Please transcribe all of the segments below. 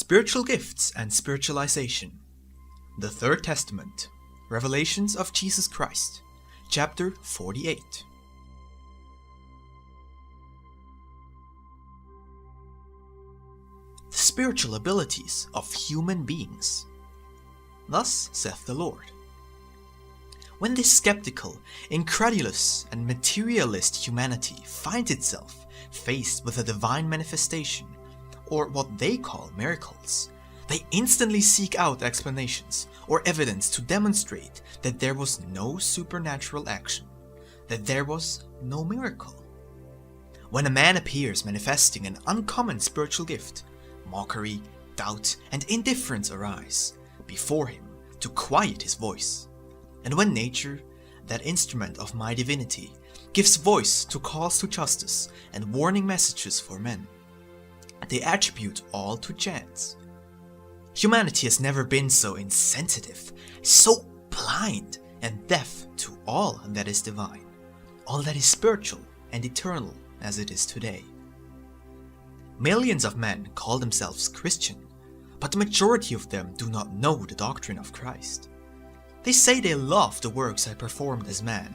Spiritual Gifts and Spiritualization. The Third Testament. Revelations of Jesus Christ. Chapter 48. The spiritual abilities of human beings. Thus saith the Lord. When this skeptical, incredulous, and materialist humanity finds itself faced with a divine manifestation, or what they call miracles, they instantly seek out explanations or evidence to demonstrate that there was no supernatural action, that there was no miracle. When a man appears manifesting an uncommon spiritual gift, mockery, doubt, and indifference arise before him to quiet his voice. And when nature, that instrument of my divinity, gives voice to calls to justice and warning messages for men, they attribute all to chance. Humanity has never been so insensitive, so blind and deaf to all that is divine, all that is spiritual and eternal as it is today. Millions of men call themselves Christian, but the majority of them do not know the doctrine of Christ. They say they love the works I performed as man,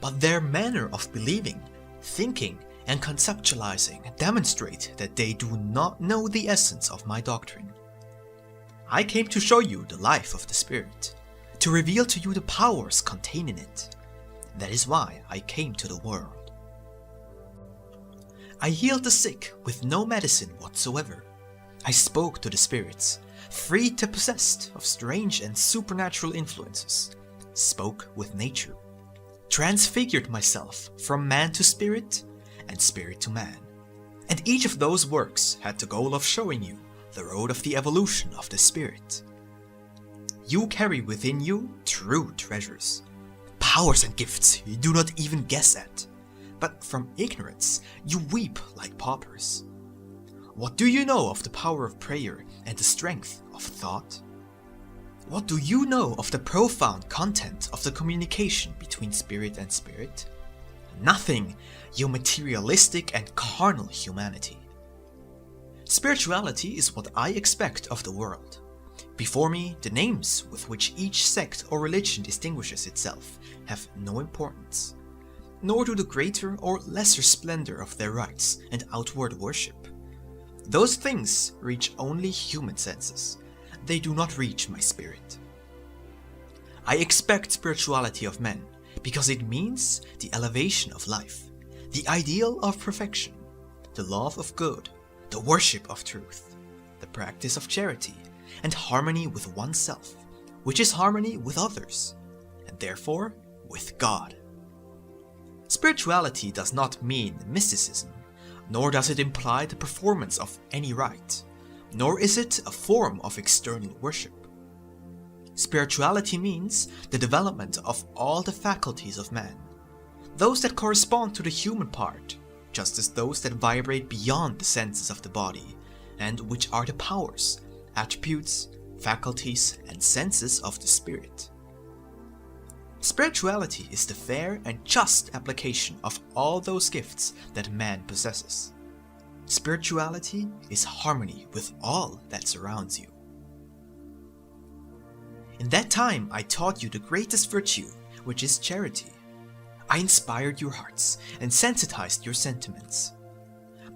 but their manner of believing, thinking, and conceptualizing demonstrate that they do not know the essence of my doctrine. I came to show you the life of the Spirit, to reveal to you the powers contained in it. That is why I came to the world. I healed the sick with no medicine whatsoever. I spoke to the spirits, freed the possessed of strange and supernatural influences, spoke with nature, transfigured myself from man to spirit, and spirit to man. And each of those works had the goal of showing you the road of the evolution of the spirit. You carry within you true treasures, powers and gifts you do not even guess at, but from ignorance you weep like paupers. What do you know of the power of prayer and the strength of thought? What do you know of the profound content of the communication between spirit and spirit? Nothing, you materialistic and carnal humanity. Spirituality is what I expect of the world. Before me, the names with which each sect or religion distinguishes itself have no importance, nor do the greater or lesser splendor of their rites and outward worship. Those things reach only human senses. They do not reach my spirit. I expect spirituality of men because it means the elevation of life, the ideal of perfection, the love of good, the worship of truth, the practice of charity, and harmony with oneself, which is harmony with others, and therefore with God. Spirituality does not mean mysticism, nor does it imply the performance of any rite, nor is it a form of external worship. Spirituality means the development of all the faculties of man, those that correspond to the human part, just as those that vibrate beyond the senses of the body, and which are the powers, attributes, faculties, and senses of the spirit. Spirituality is the fair and just application of all those gifts that man possesses. Spirituality is harmony with all that surrounds you. In that time I taught you the greatest virtue, which is charity. I inspired your hearts and sensitized your sentiments.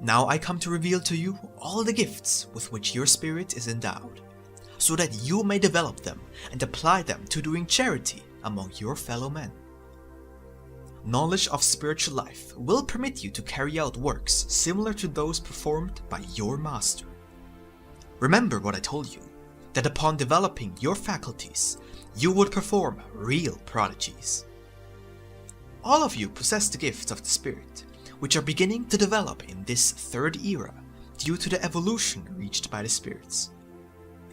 Now I come to reveal to you all the gifts with which your spirit is endowed, so that you may develop them and apply them to doing charity among your fellow men. Knowledge of spiritual life will permit you to carry out works similar to those performed by your master. Remember what I told you, that upon developing your faculties, you would perform real prodigies. All of you possess the gifts of the Spirit, which are beginning to develop in this third era due to the evolution reached by the spirits.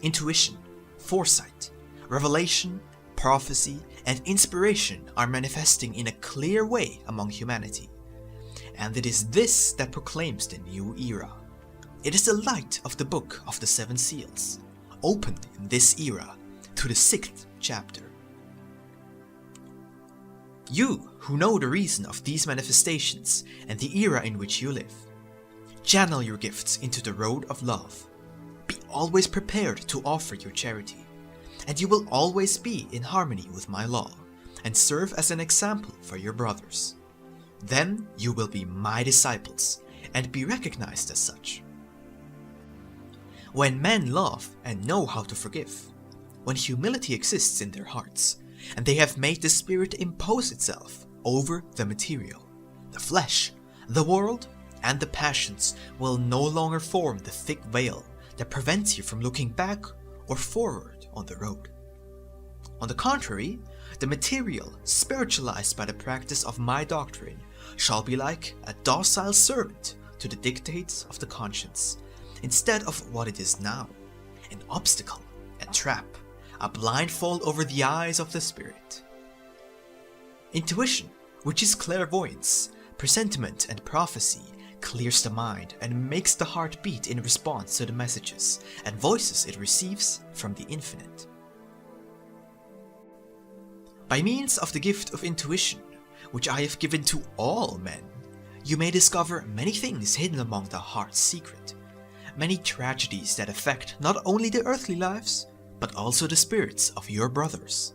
Intuition, foresight, revelation, prophecy, and inspiration are manifesting in a clear way among humanity, and it is this that proclaims the new era. It is the light of the Book of the Seven Seals, opened in this era to the 6th chapter. You who know the reason of these manifestations and the era in which you live, channel your gifts into the road of love. be always prepared to offer your charity, and you will always be in harmony with my law, and serve as an example for your brothers. Then you will be my disciples, and be recognized as such. When men love and know how to forgive, when humility exists in their hearts, and they have made the Spirit impose itself over the material, the flesh, the world, and the passions will no longer form the thick veil that prevents you from looking back or forward on the road. On the contrary, the material, spiritualized by the practice of my doctrine, shall be like a docile servant to the dictates of the conscience, instead of what it is now, an obstacle, a trap, a blindfold over the eyes of the Spirit. Intuition, which is clairvoyance, presentiment, and prophecy, clears the mind and makes the heart beat in response to the messages and voices it receives from the infinite. By means of the gift of intuition, which I have given to all men, you may discover many things hidden among the heart's secret, many tragedies that affect not only the earthly lives, but also the spirits of your brothers.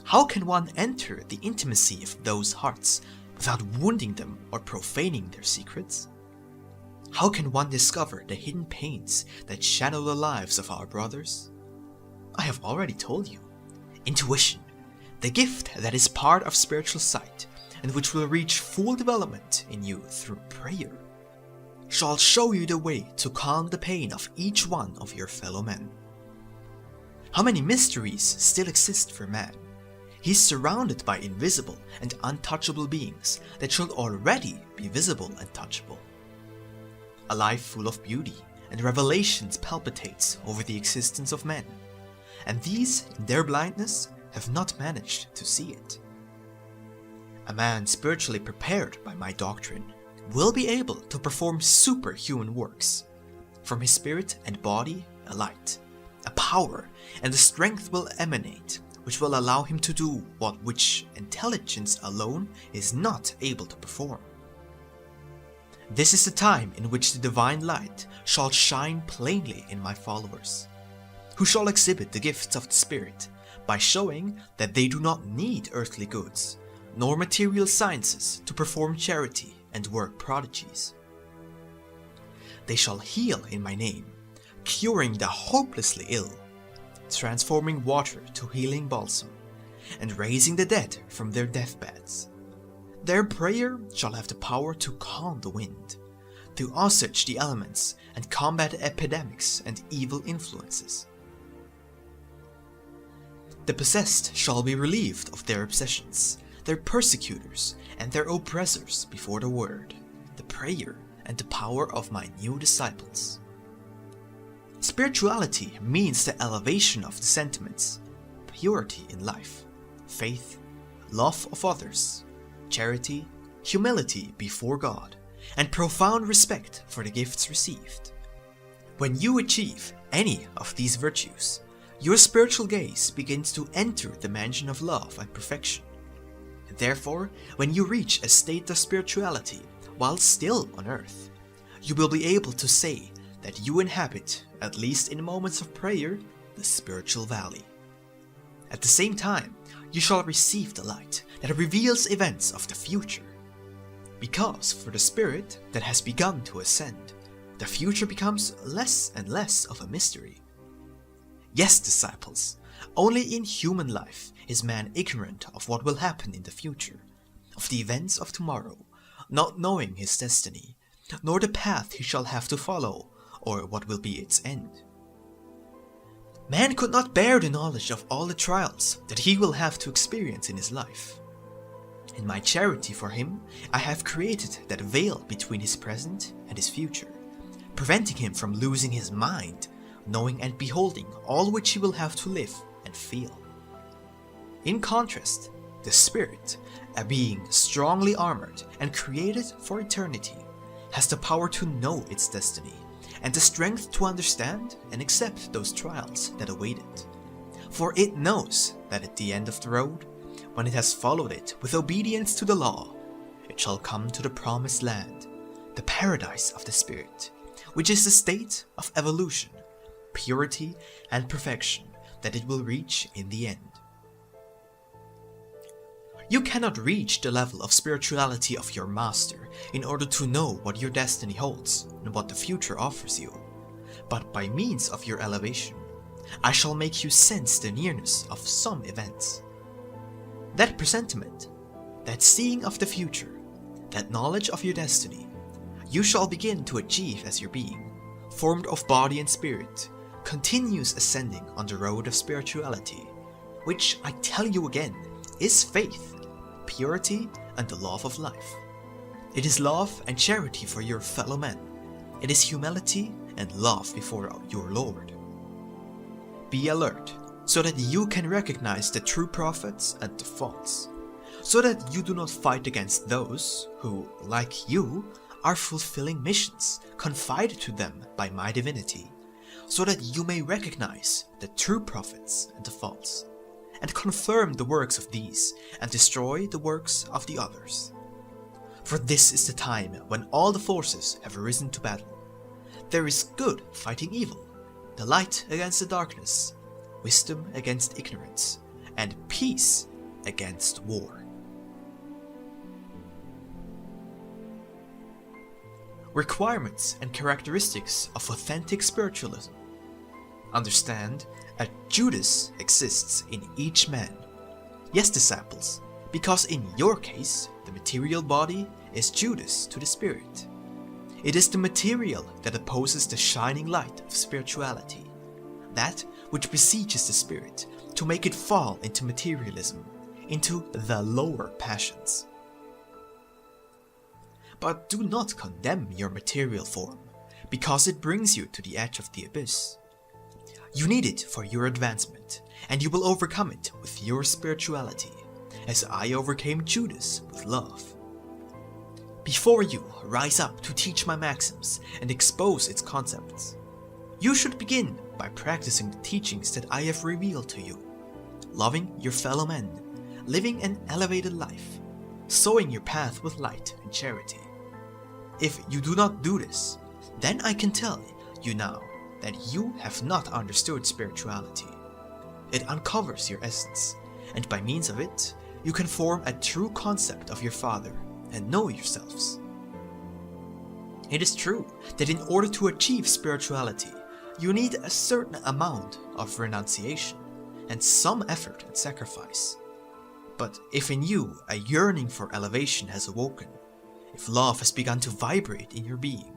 How can one enter the intimacy of those hearts without wounding them or profaning their secrets? How can one discover the hidden pains that shadow the lives of our brothers? I have already told you. Intuition, the gift that is part of spiritual sight and which will reach full development in you through prayer, shall show you the way to calm the pain of each one of your fellow men. How many mysteries still exist for man? He is surrounded by invisible and untouchable beings that should already be visible and touchable. A life full of beauty and revelations palpitates over the existence of men, and these, in their blindness, have not managed to see it. A man spiritually prepared by my doctrine will be able to perform superhuman works. From his spirit and body, a light, a power, and a strength will emanate, which will allow him to do which intelligence alone is not able to perform. This is the time in which the divine light shall shine plainly in my followers, who shall exhibit the gifts of the Spirit by showing that they do not need earthly goods, nor material sciences to perform charity and work prodigies. They shall heal in my name, curing the hopelessly ill, transforming water to healing balsam, and raising the dead from their deathbeds. Their prayer shall have the power to calm the wind, to assuage the elements and combat epidemics and evil influences. The possessed shall be relieved of their obsessions, their persecutors, and their oppressors before the word, the prayer, and the power of my new disciples. Spirituality means the elevation of the sentiments, purity in life, faith, love of others, charity, humility before God, and profound respect for the gifts received. When you achieve any of these virtues, your spiritual gaze begins to enter the mansion of love and perfection. Therefore, when you reach a state of spirituality while still on earth, you will be able to say that you inhabit, at least in moments of prayer, the spiritual valley. At the same time, you shall receive the light that reveals events of the future. Because for the spirit that has begun to ascend, the future becomes less and less of a mystery. Yes, disciples, only in human life is man ignorant of what will happen in the future, of the events of tomorrow, not knowing his destiny, nor the path he shall have to follow, or what will be its end. Man could not bear the knowledge of all the trials that he will have to experience in his life. In my charity for him, I have created that veil between his present and his future, preventing him from losing his mind, knowing and beholding all which he will have to live and feel. In contrast, the spirit, a being strongly armored and created for eternity, has the power to know its destiny, and the strength to understand and accept those trials that await it. For it knows that at the end of the road, when it has followed it with obedience to the law, it shall come to the promised land, the paradise of the Spirit, which is the state of evolution, purity, and perfection that it will reach in the end. You cannot reach the level of spirituality of your master in order to know what your destiny holds and what the future offers you, but by means of your elevation, I shall make you sense the nearness of some events. That presentiment, that seeing of the future, that knowledge of your destiny, you shall begin to achieve as your being, formed of body and spirit, continues ascending on the road of spirituality, which, I tell you again, is faith, purity, and the love of life. It is love and charity for your fellow men. It is humility and love before your Lord. Be alert, so that you can recognize the true prophets and the false, so that you do not fight against those who, like you, are fulfilling missions confided to them by My Divinity, so that you may recognize the true prophets and the false, and confirm the works of these and destroy the works of the others. For this is the time when all the forces have arisen to battle. There is good fighting evil, the light against the darkness, wisdom against ignorance, and peace against war. Requirements and characteristics of authentic spiritualism. Understand that Judas exists in each man. Yes, disciples, because in your case, the material body is Judas to the spirit. It is the material that opposes the shining light of spirituality, that which besieges the spirit to make it fall into materialism, into the lower passions. But do not condemn your material form, because it brings you to the edge of the abyss. You need it for your advancement, and you will overcome it with your spirituality, as I overcame Judas with love. Before you rise up to teach my maxims and expose its concepts, you should begin by practicing the teachings that I have revealed to you, loving your fellow men, living an elevated life, sowing your path with light and charity. If you do not do this, then I can tell you now that you have not understood spirituality. It uncovers your essence, and by means of it, you can form a true concept of your Father and know yourselves. It is true that in order to achieve spirituality, you need a certain amount of renunciation and some effort and sacrifice. But if in you a yearning for elevation has awoken, if love has begun to vibrate in your being,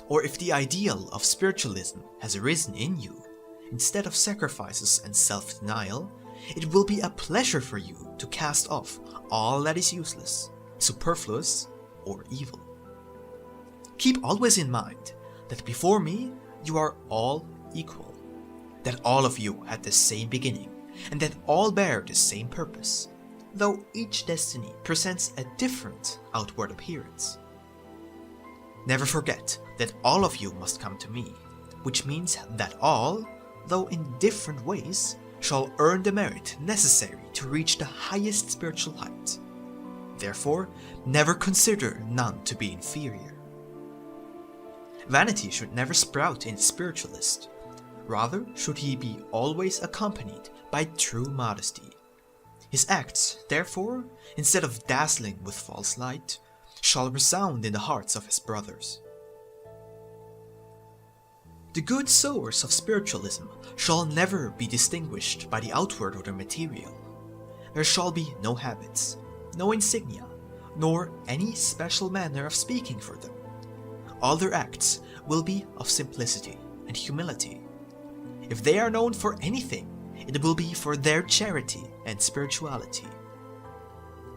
or if the ideal of spiritualism has arisen in you, instead of sacrifices and self-denial, it will be a pleasure for you to cast off all that is useless, superfluous, or evil. Keep always in mind that before me you are all equal, that all of you had the same beginning, and that all bear the same purpose, though each destiny presents a different outward appearance. Never forget that all of you must come to me, which means that all, though in different ways, shall earn the merit necessary to reach the highest spiritual height. Therefore, never consider none to be inferior. Vanity should never sprout in the spiritualist. Rather should he be always accompanied by true modesty. His acts, therefore, instead of dazzling with false light, shall resound in the hearts of his brothers. The good sowers of spiritualism shall never be distinguished by the outward or the material. There shall be no habits, no insignia, nor any special manner of speaking for them. All their acts will be of simplicity and humility. If they are known for anything, it will be for their charity and spirituality.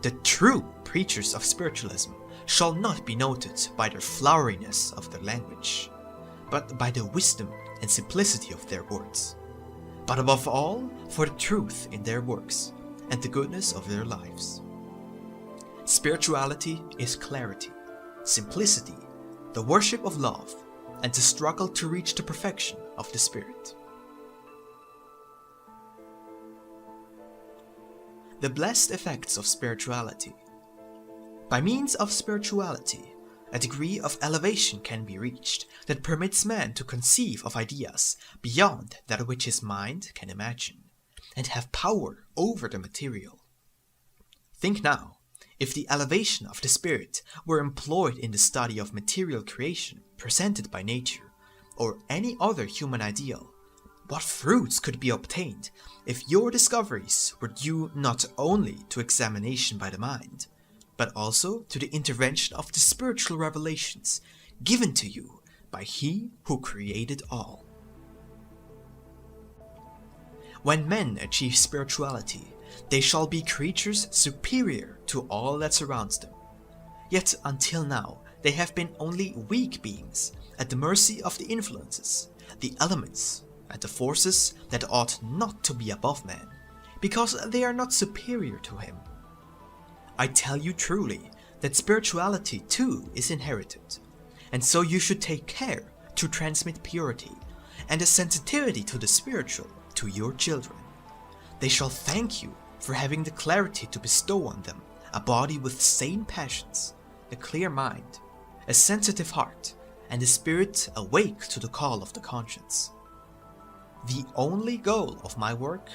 The true preachers of spiritualism shall not be noted by their floweriness of their language, but by the wisdom and simplicity of their words, but above all for the truth in their works and the goodness of their lives. Spirituality is clarity, simplicity, the worship of love, and the struggle to reach the perfection of the Spirit. The blessed effects of spirituality. By means of spirituality, a degree of elevation can be reached that permits man to conceive of ideas beyond that which his mind can imagine, and have power over the material. Think now, if the elevation of the spirit were employed in the study of material creation presented by nature, or any other human ideal, what fruits could be obtained if your discoveries were due not only to examination by the mind, but also to the intervention of the spiritual revelations given to you by He who created all. When men achieve spirituality, they shall be creatures superior to all that surrounds them. Yet until now, they have been only weak beings at the mercy of the influences, the elements, and the forces that ought not to be above man, because they are not superior to him. I tell you truly that spirituality too is inherited, and so you should take care to transmit purity and a sensitivity to the spiritual to your children. They shall thank you for having the clarity to bestow on them a body with sane passions, a clear mind, a sensitive heart, and a spirit awake to the call of the conscience. The only goal of my work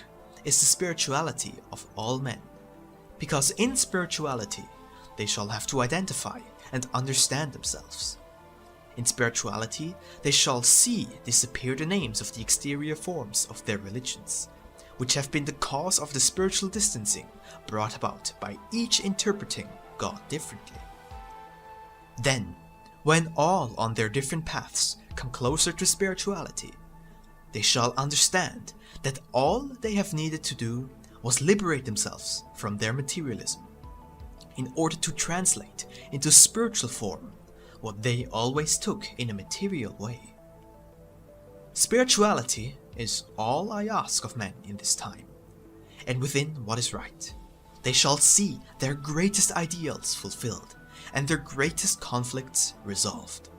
is the spirituality of all men, because in spirituality they shall have to identify and understand themselves. In spirituality they shall see disappear the names of the exterior forms of their religions, which have been the cause of the spiritual distancing brought about by each interpreting God differently. Then, when all on their different paths come closer to spirituality, they shall understand that all they have needed to do was liberate themselves from their materialism, in order to translate into spiritual form what they always took in a material way. Spirituality is all I ask of men in this time, and within what is right, they shall see their greatest ideals fulfilled and their greatest conflicts resolved.